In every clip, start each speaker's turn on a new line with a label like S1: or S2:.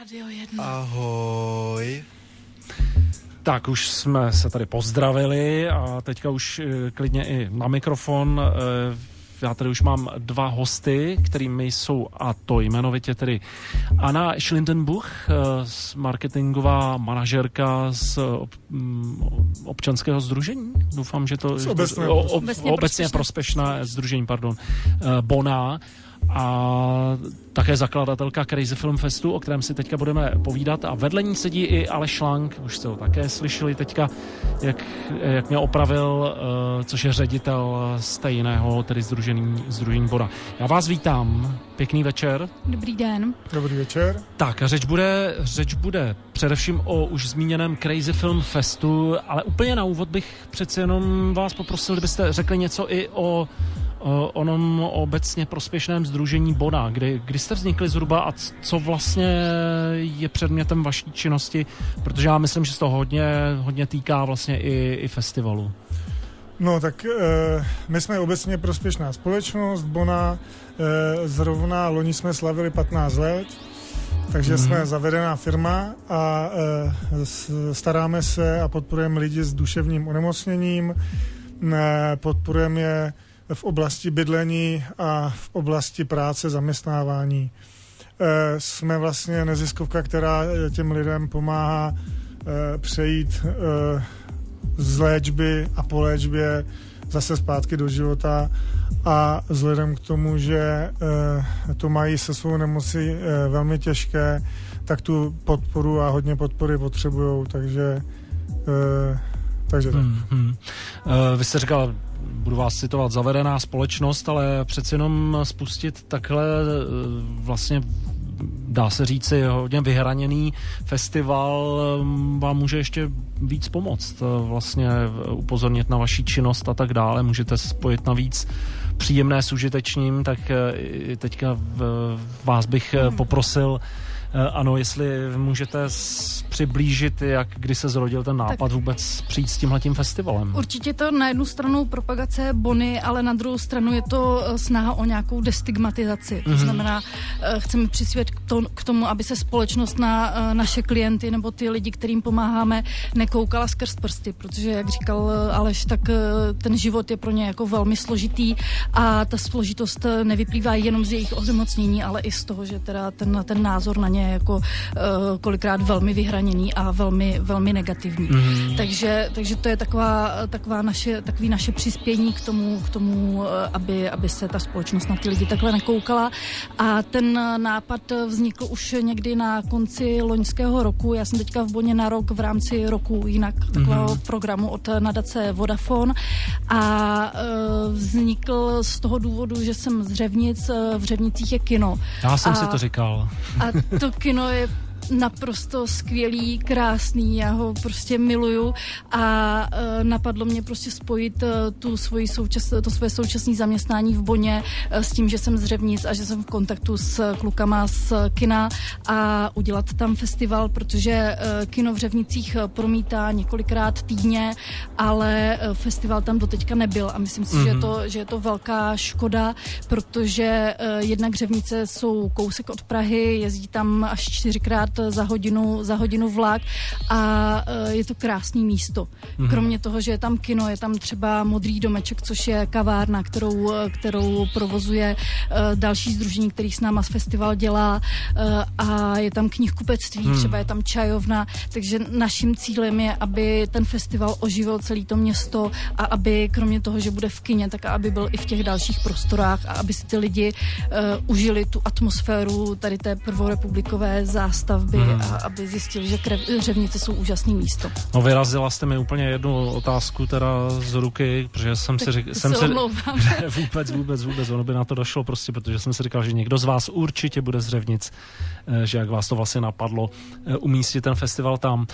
S1: Rádio 1.
S2: Ahoj.
S3: Tak už jsme se tady pozdravili a teďka už klidně i na mikrofon. Já tady už mám dva hosty, kterými jsou, a to jmenovitě tedy Anna Schlindenbuch, marketingová manažerka z občanského sdružení. Doufám, že to obecně prospěšné sdružení, Bona. A také zakladatelka Crazy Film Festu, o kterém si teďka budeme povídat. A vedle ní sedí i Aleš Lang, už jste ho také slyšeli teďka, jak mě opravil, což je ředitel stejného, tedy sdružení Bona. Já vás vítám, pěkný večer.
S1: Dobrý den.
S4: Dobrý večer.
S3: Tak, řeč bude především o už zmíněném Crazy Film Festu, ale úplně na úvod bych přece jenom vás poprosil, kdybyste řekli něco i o onom obecně prospěšném sdružení Bona. Kdy jste vznikli zhruba a co vlastně je předmětem vaší činnosti? Protože já myslím, že se to hodně týká vlastně i festivalu.
S4: No tak my jsme obecně prospěšná společnost Bona. Zrovna loni jsme slavili 15 let, takže jsme zavedená firma a staráme se a podporujeme lidi s duševním onemocněním. Podporujeme je v oblasti bydlení a v oblasti práce, zaměstnávání. Jsme vlastně neziskovka, která těm lidem pomáhá přejít z léčby a po léčbě zase zpátky do života a vzhledem k tomu, že to mají se svou nemocí velmi těžké, tak tu podporu a hodně podpory potřebujou, takže tak.
S3: Vy jste říkal, budu vás citovat, zavedená společnost, ale přeci jenom spustit takhle vlastně dá se říci hodně vyhraněný festival vám může ještě víc pomoct, vlastně upozornit na vaši činnost a tak dále, můžete spojit navíc příjemné s užitečným, tak teďka vás bych poprosil, ano, jestli můžete přiblížit, kdy se zrodil ten nápad tak vůbec přijít s tímhletím festivalem.
S1: Určitě to na jednu stranu propagace Bony, ale na druhou stranu je to snaha o nějakou destigmatizaci. To znamená, chceme přispět k tomu, aby se společnost na naše klienty nebo ty lidi, kterým pomáháme, nekoukala skrz prsty, protože, jak říkal Aleš, tak ten život je pro ně jako velmi složitý a ta složitost nevyplývá jenom z jejich onemocnění, ale i z toho, že teda ten názor na ně je jako kolikrát velmi vyhraněný a velmi, velmi negativní. Takže to je takový naše přispění k tomu, aby se ta společnost na ty lidi takhle nekoukala. A ten nápad vznikl už někdy na konci loňského roku. Já jsem teďka v Boně na rok v rámci roku jinak takového programu od nadace Vodafone a vznikl z toho důvodu, že jsem z Řevnic, v Řevnicích je kino.
S3: Já jsem si to říkal.
S1: A to kino je naprosto skvělý, krásný, já ho prostě miluju a napadlo mě prostě spojit to svoje současné zaměstnání v Boně s tím, že jsem z Řevnic a že jsem v kontaktu s klukama z kina a udělat tam festival, protože kino v Řevnicích promítá několikrát týdně, ale festival tam doteďka nebyl a myslím si, že je to velká škoda, protože jednak Řevnice jsou kousek od Prahy, jezdí tam až 4krát za hodinu vlak a je to krásný místo. Kromě toho, že je tam kino, je tam třeba Modrý domeček, což je kavárna, kterou provozuje další sdružení, který s náma festival dělá a je tam knihkupectví, třeba je tam čajovna, takže naším cílem je, aby ten festival oživil celé to město a aby kromě toho, že bude v kině, tak aby byl i v těch dalších prostorách a aby si ty lidi užili tu atmosféru tady té prvorepublikové zástavby a aby zjistili, že Řevnice jsou úžasné místo.
S3: No, vyrazila jste mi úplně jednu otázku teda z ruky, protože jsem si říkal... Vůbec, ono by na to došlo prostě, protože jsem si říkal, že někdo z vás určitě bude z Řevnic, že jak vás to vlastně napadlo umístit ten festival tam.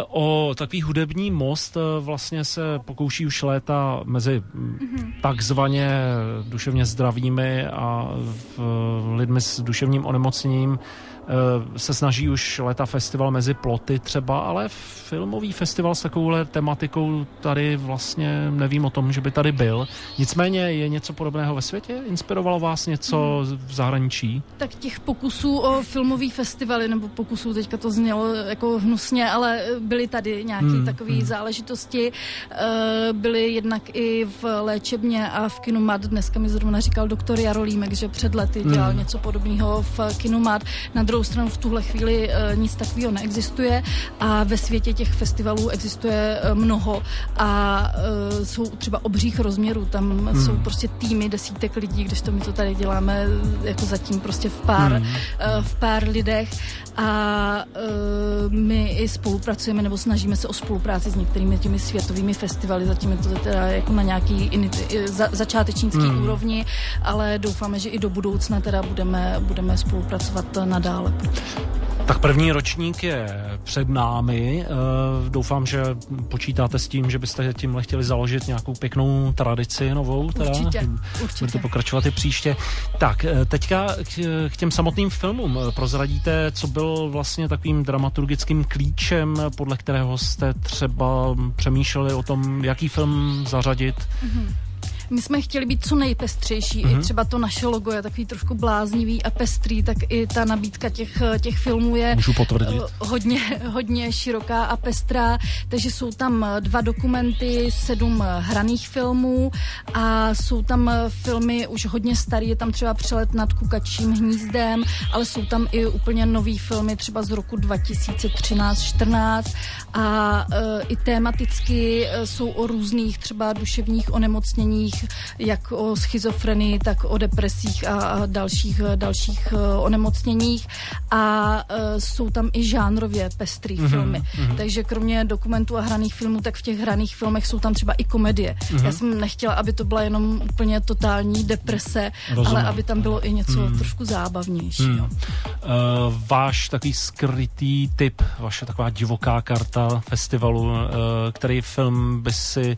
S3: O takový hudební most vlastně se pokouší už léta mezi takzvaně duševně zdravými a lidmi s duševním onemocněním se snaží už léta festival Mezi ploty třeba, ale filmový festival s takovouhle tematikou tady vlastně nevím o tom, že by tady byl. Nicméně je něco podobného ve světě? Inspirovalo vás něco v zahraničí?
S1: Tak těch pokusů o filmový festivaly, nebo pokusů, teďka to znělo jako hnusně, ale byly tady nějaké takové záležitosti. Byly jednak i v léčebně a v Kinu Mat. Dneska mi zrovna říkal doktor Jarolímek, že před lety dělal něco podobného v Kinu Mat. Na druhou stranu v tuhle chvíli nic takového neexistuje a ve světě těch festivalů existuje mnoho a jsou třeba obřích rozměrů. Tam jsou prostě týmy desítek lidí, když to my to tady děláme jako zatím prostě v pár lidech a my i spolupracujeme nebo snažíme se o spolupráci s některými těmi světovými festivaly. Zatím je to teda jako na nějaký začátečnický úrovni, ale doufáme, že i do budoucna teda budeme spolupracovat nadále.
S3: Tak první ročník je před námi. Doufám, že počítáte s tím, že byste tímhle chtěli založit nějakou pěknou tradici novou. Teda.
S1: Určitě.
S3: Budete pokračovat i příště. Tak, teďka k těm samotným filmům. Prozradíte, co byl vlastně takovým dramaturgickým klíčem, podle kterého jste třeba přemýšleli o tom, jaký film zařadit?
S1: My jsme chtěli být co nejpestřejší. I třeba to naše logo je takový trošku bláznivý a pestrý, tak i ta nabídka těch filmů je hodně široká a pestrá. Takže jsou tam 2 dokumenty, 7 hraných filmů a jsou tam filmy už hodně starý. Je tam třeba Přelet nad kukačím hnízdem, ale jsou tam i úplně nový filmy, třeba z roku 2013-14 a i tematicky jsou o různých třeba duševních onemocněních, jak o schizofrenii, tak o depresích a dalších onemocněních a jsou tam i žánrově pestrý filmy. Takže kromě dokumentů a hraných filmů, tak v těch hraných filmech jsou tam třeba i komedie. Já jsem nechtěla, aby to byla jenom úplně totální deprese, ale aby tam bylo i něco trošku zábavnějšího.
S3: Váš takový skrytý tip, vaše taková divoká karta festivalu, který film by si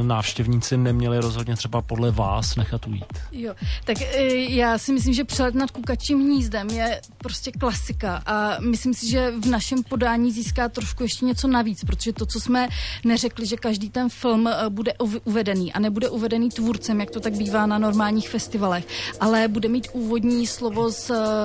S3: návštěvníci neměli rozhodně třeba podle vás nechat ujít?
S1: Jo, tak já si myslím, že Přelet nad kukačím hnízdem je prostě klasika a myslím si, že v našem podání získá trošku ještě něco navíc, protože to, co jsme neřekli, že každý ten film bude uvedený a nebude uvedený tvůrcem, jak to tak bývá na normálních festivalech, ale bude mít úvodní slovo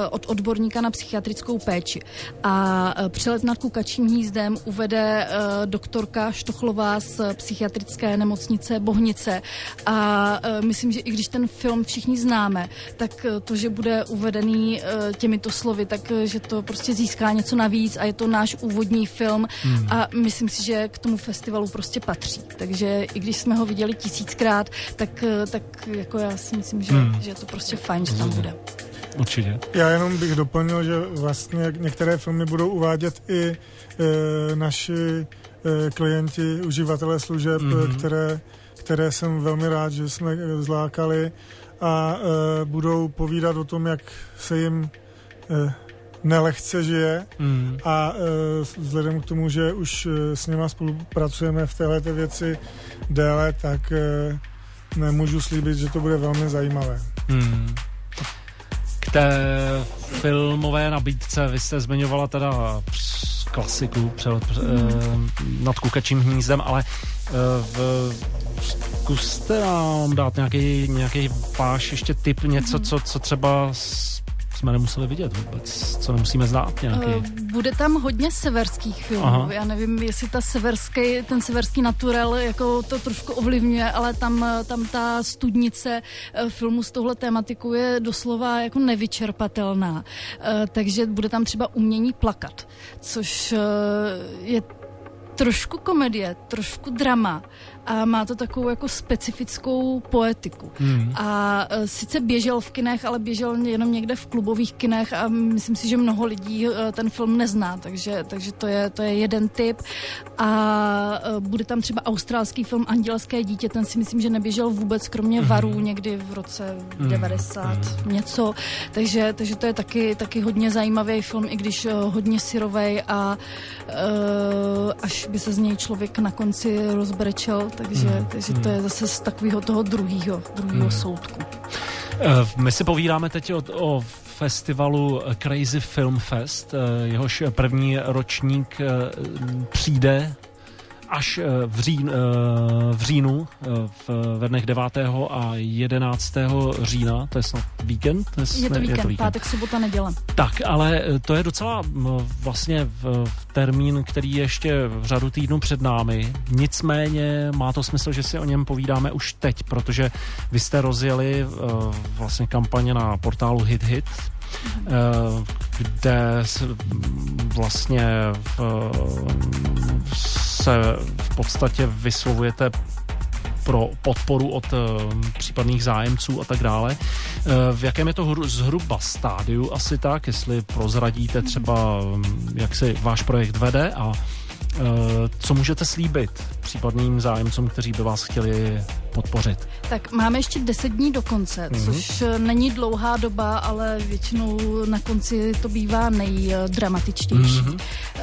S1: od odborníka na psychiatrickou péči. A Přelet nad kukačím hnízdem uvede doktorka Štochlová z psychiatrické nemocnice Bohnice a myslím, že i když ten film všichni známe, tak to, že bude uvedený těmito slovy, tak že to prostě získá něco navíc a je to náš úvodní film a myslím si, že k tomu festivalu prostě patří. Takže i když jsme ho viděli 1000krát, tak jako já si myslím, že je to prostě fajn, že tam bude.
S3: Určitě.
S4: Já jenom bych doplnil, že vlastně některé filmy budou uvádět i naši klienti, uživatelé služeb, které jsem velmi rád, že jsme zlákali a budou povídat o tom, jak se jim nelehce žije a vzhledem k tomu, že už s nima spolupracujeme v této věci déle, tak nemůžu slíbit, že to bude velmi zajímavé.
S3: K té filmové nabídce vy jste zmiňovala teda klasiku Přelet nad kukačím hnízdem, ale zkuste nám dát nějaký váš ještě tip, něco, co třeba jsme nemuseli vidět vůbec, co nemusíme znát nějaký.
S1: Bude tam hodně severských filmů. Aha. Já nevím, jestli ten severský naturel jako to trošku ovlivňuje, ale tam ta studnice filmu s touhle tématikou je doslova jako nevyčerpatelná. Takže bude tam třeba Umění plakat, což je trošku komedie, trošku drama a má to takovou jako specifickou poetiku. A sice běžel v kinech, ale běžel jenom někde v klubových kinech a myslím si, že mnoho lidí ten film nezná, takže to je jeden tip. A bude tam třeba australský film Andělské dítě, ten si myslím, že neběžel vůbec, kromě Varů někdy v roce 90 něco, takže to je taky hodně zajímavý film, i když hodně syrovej a až by se z něj člověk na konci rozbrečel, takže to je zase z takového toho druhého soudku.
S3: My si povídáme teď o festivalu Crazy Film Fest. Jehož první ročník přijde až v říjnu, ve dnech 9. a 11. října, to je snad víkend?
S1: Je to víkend, pátek, sobota, neděle.
S3: Tak, ale to je docela vlastně v termín, který je ještě v řadu týdnů před námi. Nicméně má to smysl, že si o něm povídáme už teď, protože vy jste rozjeli vlastně kampaně na portálu HitHit, kde vlastně se v podstatě vyslovujete pro podporu od případných zájemců a tak dále. V jakém je to zhruba stádiu asi tak, jestli prozradíte třeba, jak se váš projekt vede a co můžete slíbit případným zájemcům, kteří by vás chtěli podpořit?
S1: Tak máme ještě 10 dní do konce, což není dlouhá doba, ale většinou na konci to bývá nejdramatičtější.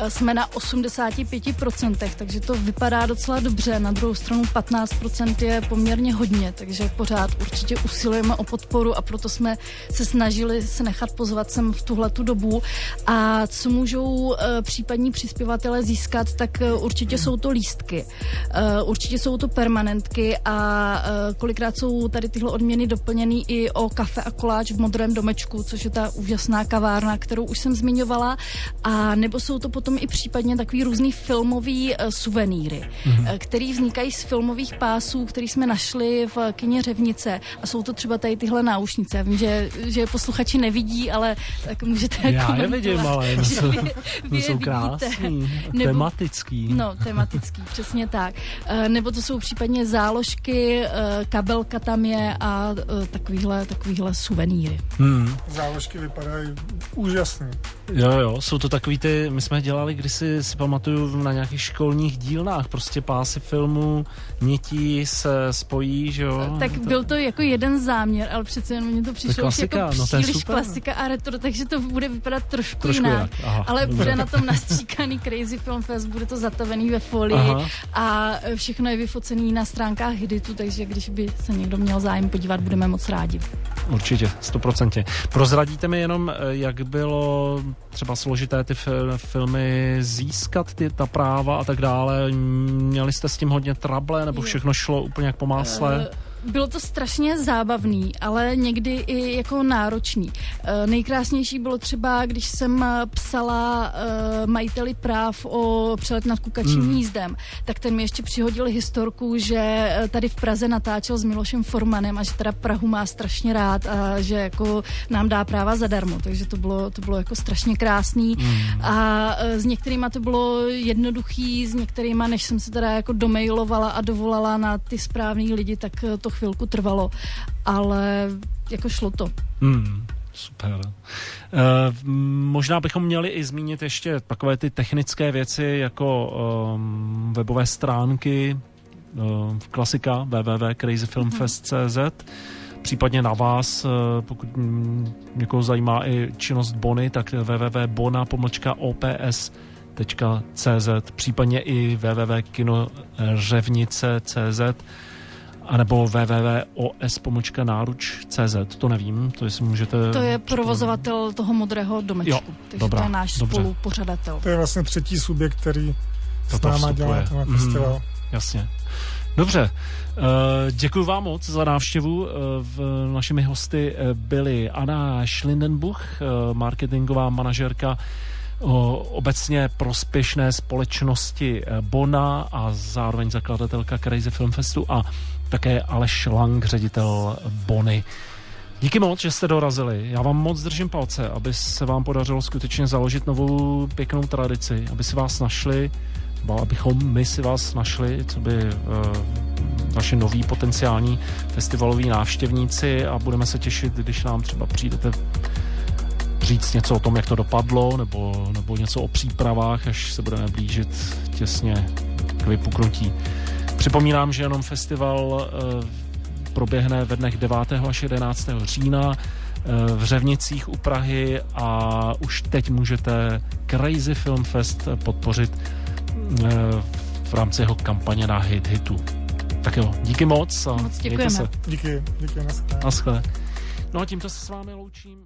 S1: Jsme na 85%, takže to vypadá docela dobře. Na druhou stranu 15% je poměrně hodně, takže pořád určitě usilujeme o podporu a proto jsme se snažili se nechat pozvat sem v tuhletu dobu. A co můžou případní přispěvatelé získat, tak určitě jsou to lístky. Určitě jsou to permanentky a kolikrát jsou tady tyhle odměny doplněny i o kafe a koláč v Modrém domečku, což je ta úžasná kavárna, kterou už jsem zmiňovala, a nebo jsou to potom i případně takový různý filmový suvenýry, který vznikají z filmových pásů, který jsme našli v kině Řevnice, a jsou to třeba tady tyhle náušnice. Já vím, že posluchači nevidí, ale tak můžete komentovat.
S3: Já je vidím, ale jsou krásný, tematický.
S1: No, tematický, přesně tak. Nebo to jsou případně záložky, kabelka tam je a takovýhle suvenýry.
S4: Záložky vypadají úžasně.
S3: Jo, jsou to takový ty, my jsme dělali kdysi, si pamatuju, na nějakých školních dílnách, prostě pásy filmů, nití se spojí, že jo?
S1: Tak byl to jako jeden záměr, ale přece jen mně to přišlo už jako příliš klasika a retro, takže to bude vypadat trošku jinak. Ale dobře. Bude na tom nastříkaný Crazy Film Fest, bude to zatavený ve folii a všechno je vyfocený na stránkách HitHitu, takže když by se někdo měl zájem podívat, budeme moc rádi. Určitě,
S3: 100%. Prozradíte mi jenom, jak bylo třeba složité ty filmy získat, ta práva a tak dále. Měli jste s tím hodně trable, nebo všechno šlo úplně jak po másle?
S1: Bylo to strašně zábavný, ale někdy i jako náročný. Nejkrásnější bylo třeba, když jsem psala majiteli práv o Přelet nad kukačím hnízdem, tak ten mi ještě přihodil historku, že tady v Praze natáčel s Milošem Formanem a že teda Prahu má strašně rád a že jako nám dá práva zadarmo, takže to bylo jako strašně krásný. A s některýma to bylo jednoduchý, s některýma, než jsem se teda jako domailovala a dovolala na ty správný lidi, tak to chvilku trvalo, ale jako šlo to.
S3: Super. Možná bychom měli i zmínit ještě takové ty technické věci, jako webové stránky, klasika www.crazyfilmfest.cz, případně na vás, pokud někoho zajímá i činnost Bony, tak www.bona.ops.cz, případně i www.kinořevnice.cz, anebo www.os.náruč.cz, to nevím, to jestli můžete...
S1: To je provozovatel toho Modrého domečku, takže to je náš spolupořadatel.
S4: To je vlastně třetí subjekt, který s náma dělá ten festival.
S3: Jasně. Dobře, děkuji vám moc za návštěvu. Našimi hosty byly Anna Schlindenbuch, marketingová manažerka obecně prospěšné společnosti Bona a zároveň zakladatelka Crazy Film Festu, a také Aleš Lang, ředitel Bony. Díky moc, že jste dorazili. Já vám moc držím palce, aby se vám podařilo skutečně založit novou pěknou tradici, aby si vás našli, abychom my si vás našli, co by vaši noví potenciální festivaloví návštěvníci, a budeme se těšit, když nám třeba přijdete říct něco o tom, jak to dopadlo, nebo něco o přípravách, až se budeme blížit těsně k vypuknutí. Připomínám, že jenom festival proběhne ve dnech 9. až 11. října v Řevnicích u Prahy a už teď můžete Crazy Film Fest podpořit v rámci jeho kampaně na HitHitu. Tak jo, díky moc a
S1: moc děkujeme.
S4: Díky.
S3: Naschle. No a tímto se s vámi loučím.